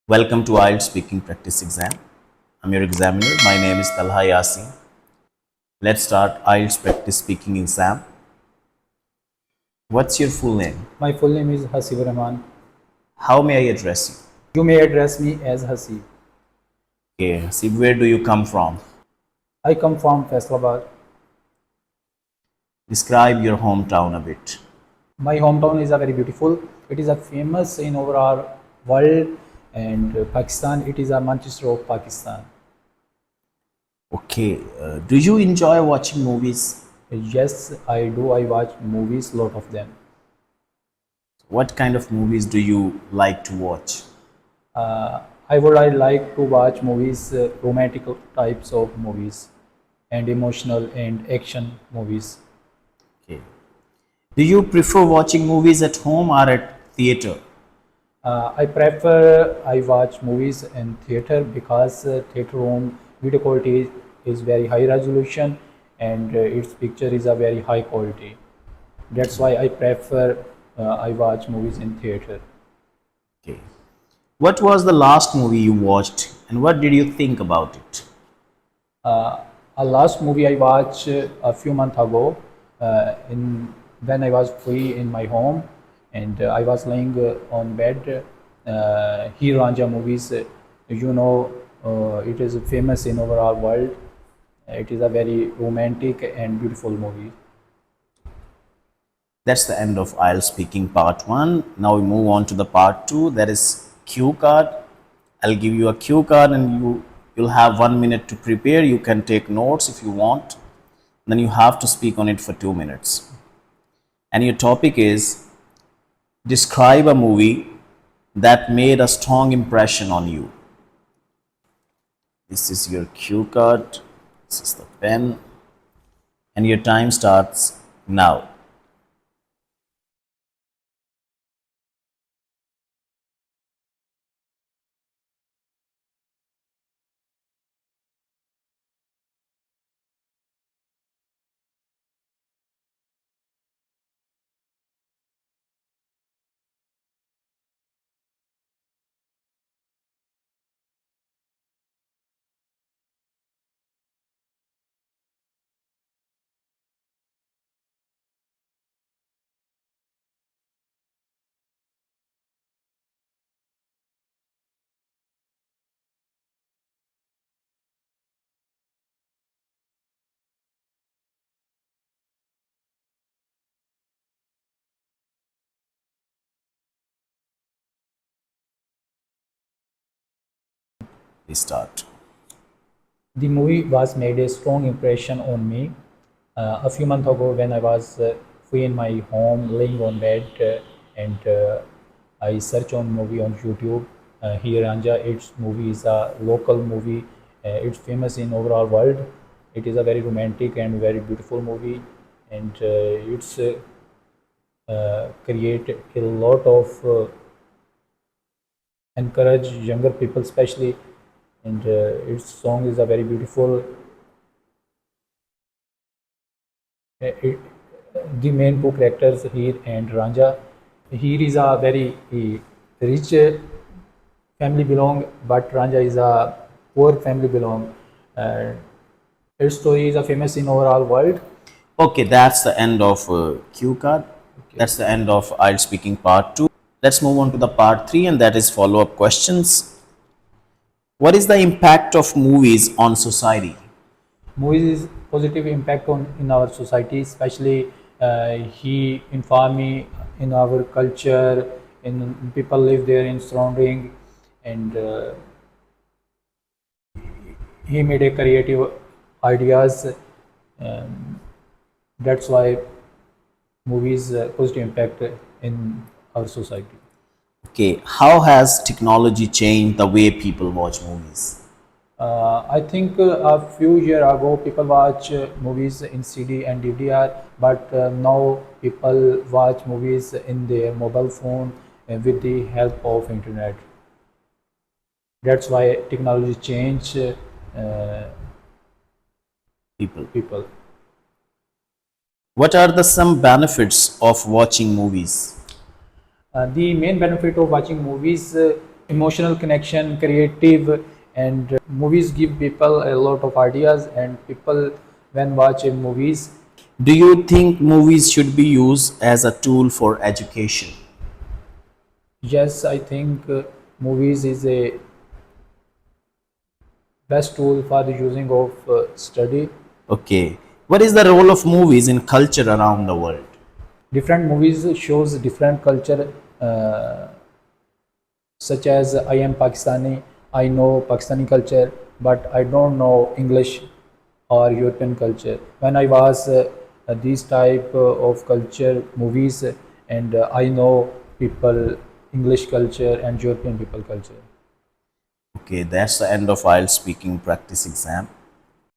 Welcome to IELTS Speaking Practice Exam. I'm your examiner. My name is TALHA YASEEN. Let's start IELTS Practice Speaking Exam. What's your full name? My full name is Hasib Rahman. How may I address you? You may address me as Hasib. Okay, Hasib, where do you come from? I come from Faisalabad. Describe your hometown a bit. My hometown is a very beautiful. It is a famous in overall world and Pakistan. It is a Manchester of Pakistan. Okay, do you enjoy watching movies? Yes, I do. I watch movies, lot of them. What kind of movies do you like to watch? I like to watch movies, romantic types of movies, and emotional and action movies. Okay. Do you prefer watching movies at home or at theater? I watch movies in theater because theater room video quality is very high resolution and its picture is a very high quality. That's why I watch movies in theater. Okay. What was the last movie you watched and what did you think about it? A last movie I watched a few months ago in when I was free in my home and I was laying on bed. Hero Ranja movies, it is famous in overall world. It is a very romantic and beautiful movie. That's the end of IELTS speaking part 1. Now we move on to the part 2, that is cue card. I'll give you a cue card and you'll have 1 minute to prepare. You can take notes if you want. Then you have to speak on it for 2 minutes. And your topic is describe a movie that made a strong impression on you. This is your cue card. This is the pen. And your time starts now. Please start. The movie was made a strong impression on me a few months ago when I was free in my home, laying on bed, and I search on movie on YouTube. Here, Anja, its movie is a local movie. It's famous in overall world. It is a very romantic and very beautiful movie, and it's create a lot of encourage younger people, especially, and its song is a very beautiful. It, the main two characters Heer and Ranja. Heer is a very rich family belong, but Ranja is a poor family belong. Uh, its story is a famous in overall world. Okay, that's the end of cue card. Okay. That's the end of IELTS speaking part 2. Let's move on to the part 3 and that is follow up questions. What is the impact of movies on society? Movies positive impact on in our society, especially he inform me in our culture, in people live there in surrounding, and he made a creative ideas. Um, that's why movies positive impact in our society. Okay, how has technology changed the way people watch movies? I think a few years ago people watch movies in CD and DVR, but now people watch movies in their mobile phone with the help of internet. That's why technology change People. people. What are the some benefits of watching movies? The main benefit of watching movies emotional connection, creative, and movies give people a lot of ideas, and people when watching movies. Do you think movies should be used as a tool for education? Yes, I think movies is a best tool for the using of study. Okay. What is the role of movies in culture around the world? Different movies shows different culture, such as I am Pakistani, I know Pakistani culture, but I don't know English or European culture. When I was these type of culture movies, and I know people English culture and European people culture. Okay, that's the end of IELTS speaking practice exam.